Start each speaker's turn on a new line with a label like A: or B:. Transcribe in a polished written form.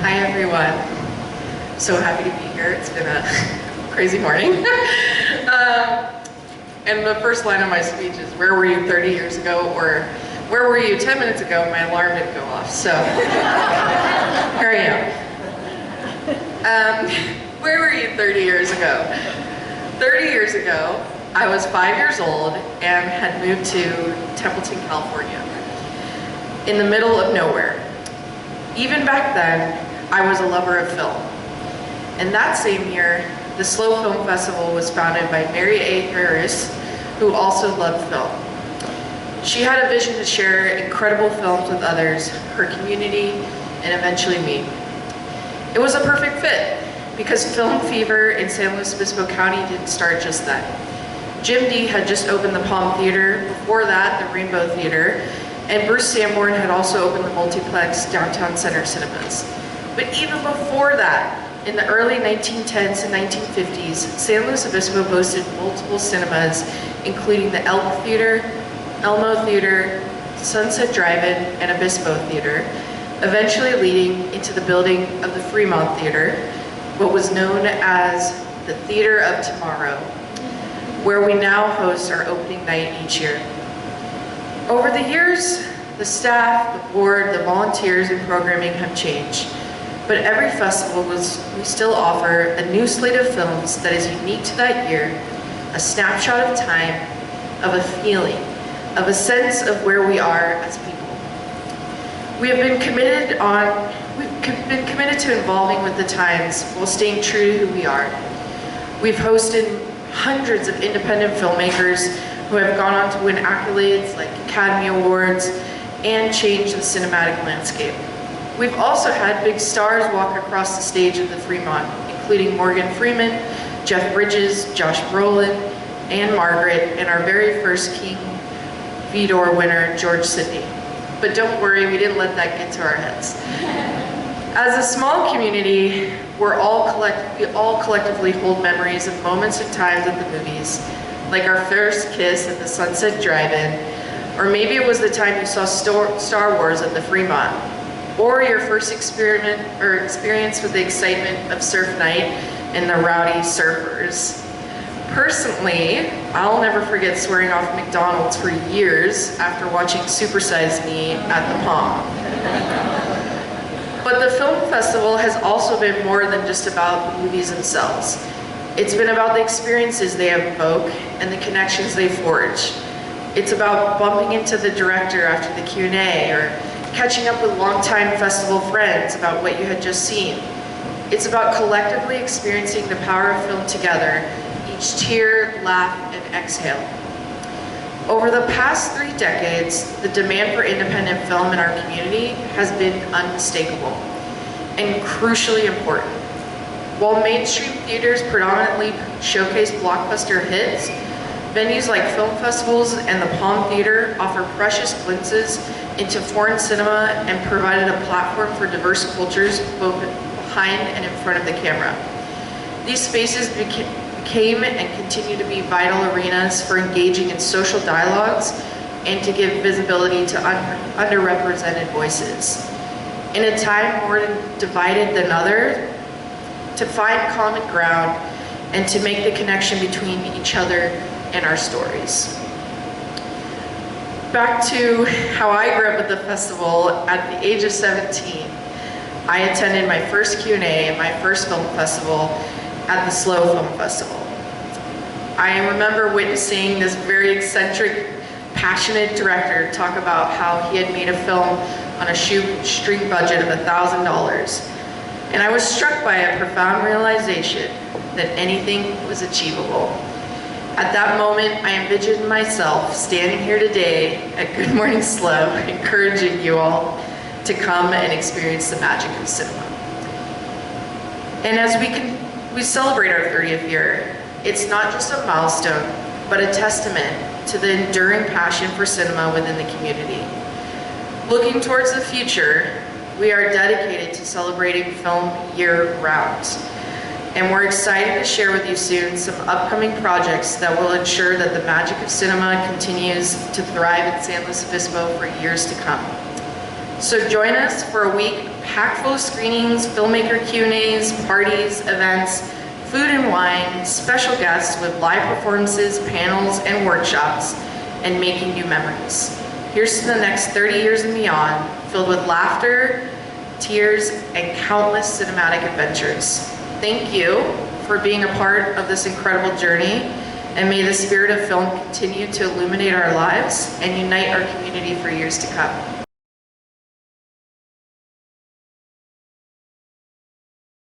A: Hi everyone. So happy to be here. It's been a crazy morning. And the first line of my speech is, where were you 30 years ago? Or where were you 10 minutes ago? My alarm didn't go off. So here I am. Where were you 30 years ago? 30 years ago, I was 5 years old and had moved to Templeton, California, in the middle of nowhere. Even back then, I was a lover of film. And that same year, the SLO Film Festival was founded by Mary A. Harris, who also loved film. She had a vision to share incredible films with others, her community, and eventually me. It was a perfect fit, because film fever in San Luis Obispo County didn't start just then. Jim D had just opened the Palm Theater, before that the Rainbow Theater, and Bruce Sanborn had also opened the multiplex Downtown Center Cinemas. But even before that, in the early 1910s and 1950s, San Luis Obispo boasted multiple cinemas, including the Elk Theater, Elmo Theater, Sunset Drive-In, and Obispo Theater, eventually leading into the building of the Fremont Theater, what was known as the Theater of Tomorrow, where we now host our opening night each year. Over the years, the staff, the board, the volunteers, and programming have changed. But every festival we still offer a new slate of films that is unique to that year, a snapshot of time, of a feeling, of a sense of where we are as people. We've been committed to evolving with the times while staying true to who we are. We've hosted hundreds of independent filmmakers who have gone on to win accolades like Academy Awards and change the cinematic landscape. We've also had big stars walk across the stage of the Fremont, including Morgan Freeman, Jeff Bridges, Josh Brolin, and Margaret, and our very first King Vidor winner, George Sidney. But don't worry, we didn't let that get to our heads. As a small community, we all collectively hold memories of moments and times at the movies, like our first kiss at the Sunset Drive-In, or maybe it was the time you saw Star Wars at the Fremont, or your first experience with the excitement of surf night and the rowdy surfers. Personally, I'll never forget swearing off McDonald's for years after watching Super Size Me at the Palm. But the film festival has also been more than just about the movies themselves. It's been about the experiences they evoke and the connections they forge. It's about bumping into the director after the Q&A, or catching up with longtime festival friends about what you had just seen. It's about collectively experiencing the power of film together, each tear, laugh, and exhale. Over the past 3 decades, the demand for independent film in our community has been unmistakable and crucially important. While mainstream theaters predominantly showcase blockbuster hits, venues like film festivals and the Palm Theater offer precious glimpses into foreign cinema and provided a platform for diverse cultures both behind and in front of the camera. These spaces became and continue to be vital arenas for engaging in social dialogues and to give visibility to underrepresented voices. In a time more divided than other, to find common ground and to make the connection between each other and our stories. Back to how I grew up at the festival. At the age of 17, I attended my first Q&A and my first film festival at the SLO Film Festival. I remember witnessing this very eccentric, passionate director talk about how he had made a film on a shoestring budget of $1,000. And I was struck by a profound realization that anything was achievable. At that moment, I envisioned myself standing here today at Good Morning SLO, encouraging you all to come and experience the magic of cinema. And as we celebrate our 30th year, it's not just a milestone, but a testament to the enduring passion for cinema within the community. Looking towards the future, we are dedicated to celebrating film year-round. And we're excited to share with you soon some upcoming projects that will ensure that the magic of cinema continues to thrive in San Luis Obispo for years to come. So join us for a week packed full of screenings, filmmaker Q&As, parties, events, food and wine, special guests with live performances, panels, and workshops, and making new memories. Here's to the next 30 years and beyond, filled with laughter, tears, and countless cinematic adventures. Thank you for being a part of this incredible journey, and may the spirit of film continue to illuminate our lives and unite our community for years to come.